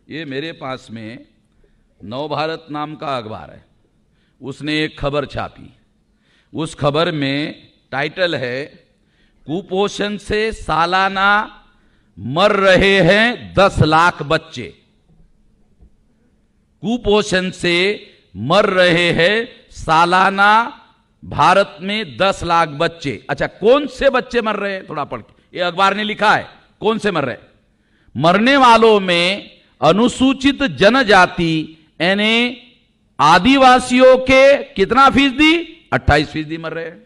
ये मेरे पास में नवभारत नाम का अखबार है, उसने एक खबर छापी। उस खबर में टाइटल है, कुपोषण से सालाना मर रहे हैं 10 लाख बच्चे। कुपोषण से मर रहे हैं सालाना भारत में 10 लाख बच्चे। अच्छा, कौन से बच्चे मर रहे हैं, थोड़ा पढ़ के, ये अखबार ने लिखा है कौन से मर रहे हैं। मरने वालों में अनुसूचित जनजाति यानी आदिवासियों के कितना फीसदी, 28% मर रहे हैं।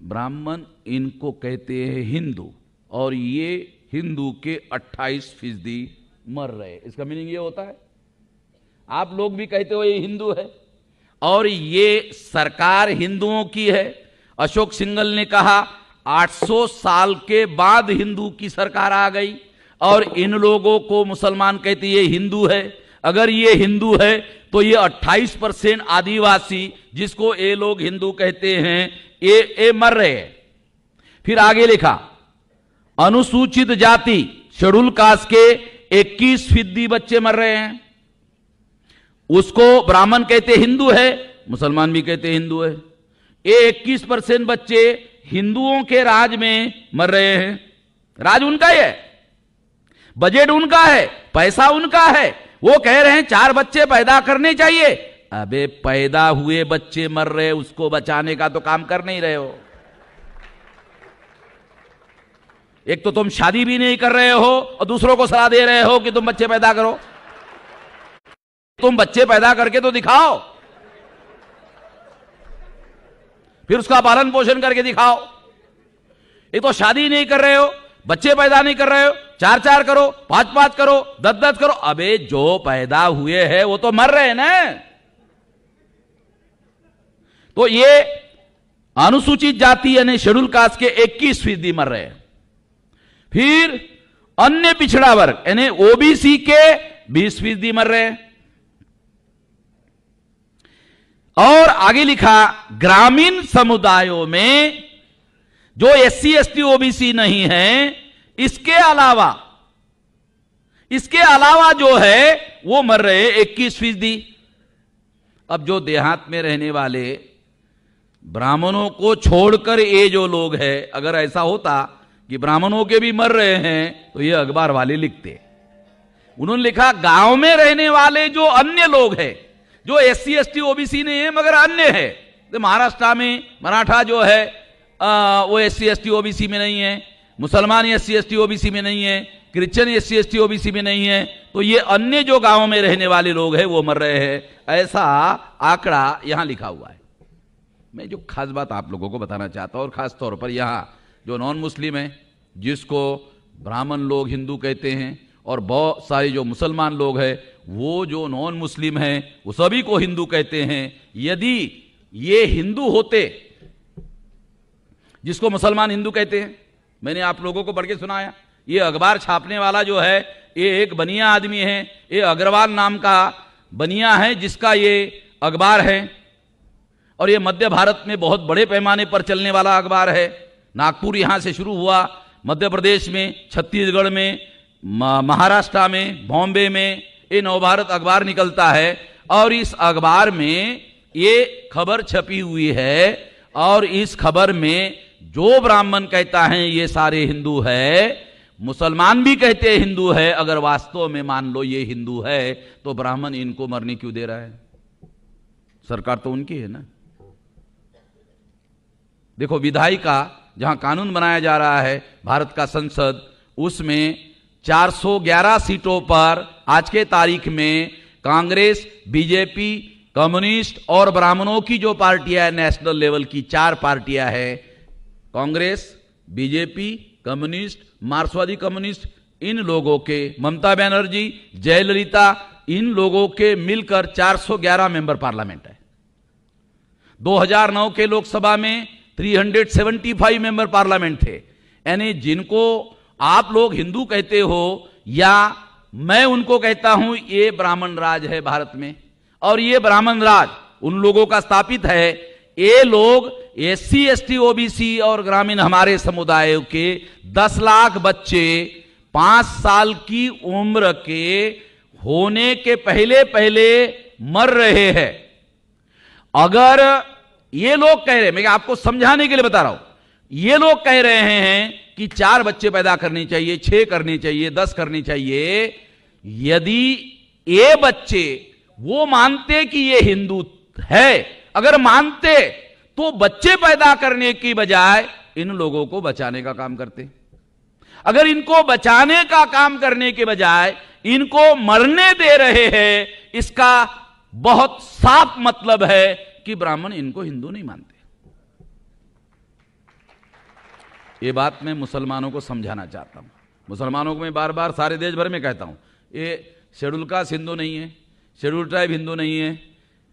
ब्राह्मण इनको कहते हैं हिंदू, और ये हिंदू के 28% मर रहे हैं। इसका मीनिंग ये होता है, आप लोग भी कहते हो ये हिंदू है, और ये सरकार हिंदुओं की है। अशोक सिंघल ने कहा 800 साल के बाद हिंदू की सरकार आ गई, और इन लोगों को मुसलमान कहते ये हिंदू है। अगर ये हिंदू है तो ये 28% आदिवासी, जिसको ये लोग हिंदू कहते हैं, ये मर रहे हैं। फिर आगे लिखा, अनुसूचित जाति शेड्यूल कास्ट के 21% बच्चे मर रहे हैं। उसको ब्राह्मण कहते हिंदू है, मुसलमान भी कहते हिंदू है। ये 21% बच्चे हिंदुओं के राज में मर रहे हैं। राज उनका ही है, बजट उनका है, पैसा उनका है। वो कह रहे हैं 4 बच्चे पैदा करने चाहिए। अबे पैदा हुए बच्चे मर रहे, उसको बचाने का तो काम कर नहीं रहे हो। एक तो तुम शादी भी नहीं कर रहे हो और दूसरों को सलाह दे रहे हो कि तुम बच्चे पैदा करो। तुम बच्चे पैदा करके तो दिखाओ, फिर उसका पालन पोषण करके दिखाओ। एक तो शादी नहीं कर रहे हो, बच्चे पैदा नहीं कर रहे हो, 4-4 करो, 5-5 करो, 10-10 करो। अबे जो पैदा हुए हैं वो तो मर रहे हैं ना। तो ये अनुसूचित जाति यानी शेड्यूल कास्ट के 21% मर रहे हैं। फिर अन्य पिछड़ा वर्ग यानी ओबीसी के 20% मर रहे हैं। और आगे लिखा, ग्रामीण समुदायों में जो एससी एसटी ओबीसी नहीं है, इसके अलावा जो है वो मर रहे 21%। अब जो देहात में रहने वाले ब्राह्मणों को छोड़कर ये जो लोग हैं, अगर ऐसा होता कि ब्राह्मणों के भी मर रहे हैं तो ये अखबार वाले लिखते। उन्होंने लिखा, गांव में रहने वाले जो अन्य लोग हैं, जो एससी एसटी ओबीसी नहीं है मगर अन्य है। तो महाराष्ट्र में मराठा जो है वो एससी एसटी ओबीसी में नहीं है, मुसलमान एससी एसटी ओबीसी में नहीं है, क्रिश्चियन एससी एसटी ओबीसी में नहीं है। तो ये अन्य जो गांव में रहने वाले लोग हैं वो मर रहे हैं, ऐसा आंकड़ा यहां लिखा हुआ है। मैं जो खास बात आप लोगों को बताना चाहता हूं, और खास तौर पर यहां जो नॉन मुस्लिम है, जिसको ब्राह्मण लोग हिंदू कहते हैं, और बहुत सारे जो मुसलमान लोग हैं वो जो नॉन मुस्लिम हैं वो सभी को हिंदू कहते हैं। यदि ये हिंदू होते, जिसको मुसलमान हिंदू कहते हैं, मैंने आप लोगों को पढ़ के सुनाया। ये अखबार छापने वाला जो है ये एक बनिया आदमी है, ये अग्रवाल नाम का बनिया है जिसका ये अखबार है, और ये मध्य भारत में बहुत बड़े पैमाने पर चलने वाला अखबार है। नागपुर यहां से शुरू हुआ, मध्य प्रदेश में, छत्तीसगढ़ में, महाराष्ट्र में, बॉम्बे में ये नवभारत अखबार निकलता है। और इस अखबार में ये खबर छपी हुई है, और इस खबर में जो ब्राह्मण कहता है ये सारे हिंदू है, मुसलमान भी कहते हैं हिंदू है। अगर वास्तव में मान लो ये हिंदू है तो ब्राह्मण इनको मरने क्यों दे रहा है? सरकार तो उनकी है ना। देखो, विधायिका जहां कानून बनाया जा रहा है, भारत का संसद, उसमें 411 सीटों पर आज के तारीख में कांग्रेस, बीजेपी, कम्युनिस्ट और ब्राह्मणों की जो पार्टियां है नेशनल लेवल की, 4 पार्टियां हैं, कांग्रेस, बीजेपी, कम्युनिस्ट, मार्क्सवादी कम्युनिस्ट, इन लोगों के, ममता बनर्जी, जयललिता, इन लोगों के मिलकर 411 मेंबर पार्लियामेंट है। 2009 के लोकसभा में 375 मेंबर पार्लियामेंट थे। यानी जिनको आप लोग हिंदू कहते हो या मैं उनको कहता हूं, ये ब्राह्मण राज है भारत में, और ये ब्राह्मण राज उन लोगों का स्थापित है। ये लोग एससी एसटी ओबीसी और ग्रामीण हमारे समुदायों के 10 लाख बच्चे 5 साल की उम्र के होने के पहले पहले मर रहे हैं। अगर ये लोग कह रहे हैं, मैं आपको समझाने के लिए बता रहा हूं, ये लोग कह रहे हैं कि 4 बच्चे पैदा करने चाहिए, 6 करने चाहिए, 10 करने चाहिए। यदि ये बच्चे वो मानते कि ये हिंदू है, अगर मानते तो बच्चे पैदा करने की बजाय इन लोगों को बचाने का काम करते। अगर इनको बचाने का काम करने के बजाय इनको मरने दे रहे हैं, इसका बहुत साफ मतलब है कि ब्राह्मण इनको हिंदू नहीं मानते। ये बात मैं मुसलमानों को समझाना चाहता हूं। मुसलमानों को मैं बार बार सारे देश भर में कहता हूं, ये शेड्यूल कास्ट हिंदू नहीं है, शेड्यूल ट्राइब हिंदू नहीं है,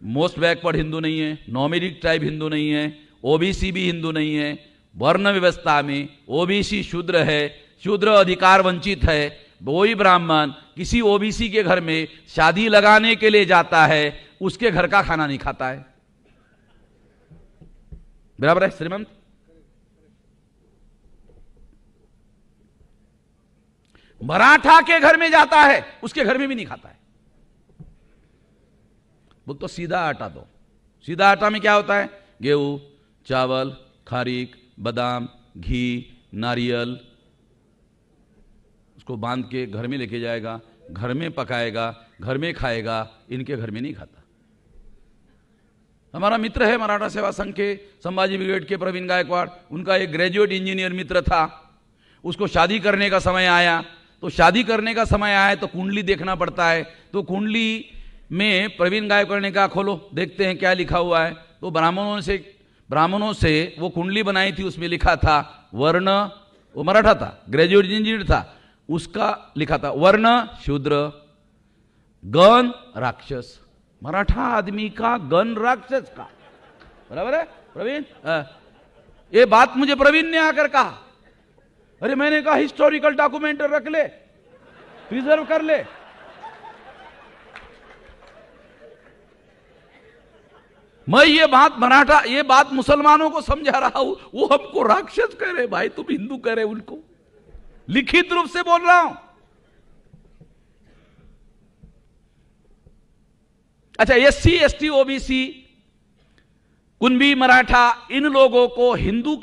मोस्ट बैकवर्ड हिंदू नहीं है, नॉमिनिक ट्राइब हिंदू नहीं है, ओबीसी भी हिंदू नहीं है। वर्ण व्यवस्था में ओबीसी शूद्र है, शूद्र अधिकार वंचित है। वही ब्राह्मण किसी ओबीसी के घर में शादी लगाने के लिए जाता है, उसके घर का खाना नहीं खाता है। बराबर है श्रीमंत? मराठा के घर में जाता है, उसके घर में भी नहीं खाता है। वो तो सीधा आटा दो। सीधा आटा में क्या होता है? गेहूं, चावल, खारीक, बादाम, घी, नारियल, उसको बांध के घर में लेके जाएगा, घर में पकाएगा, घर में खाएगा। इनके घर में नहीं खाता। हमारा मित्र है मराठा सेवा संघ के संभाजी ब्रिगेड के प्रवीण गायकवाड़, उनका एक ग्रेजुएट इंजीनियर मित्र था। उसको शादी करने का समय आया, तो शादी करने का समय आया तो कुंडली देखना पड़ता है। तो कुंडली में प्रवीण गायकवाड़ ने कहा खोलो देखते हैं क्या लिखा हुआ है। तो ब्राह्मणों से वो कुंडली बनाई थी, उसमें लिखा था वर्ण, वो मराठा था, ग्रेजुएट इंजीनियर था, उसका लिखा था वर्ण शूद्र, गण राक्षस। मराठा आदमी का गण राक्षस का, बराबर है प्रवीण? ये बात मुझे प्रवीण ने आकर कहा। अरे मैंने कहा हिस्टोरिकल डॉक्यूमेंट रख ले, प्रिजर्व कर ले। मैं ये बात मुसलमानों को समझा रहा हूं, वो हमको राक्षस कह रहे। भाई तुम हिंदू कह रहे, उनको लिखित रूप से बोल रहा हूं। अच्छा, SC, ST, OBC, Kunbi, Maratha, इन लोगों को हिंदू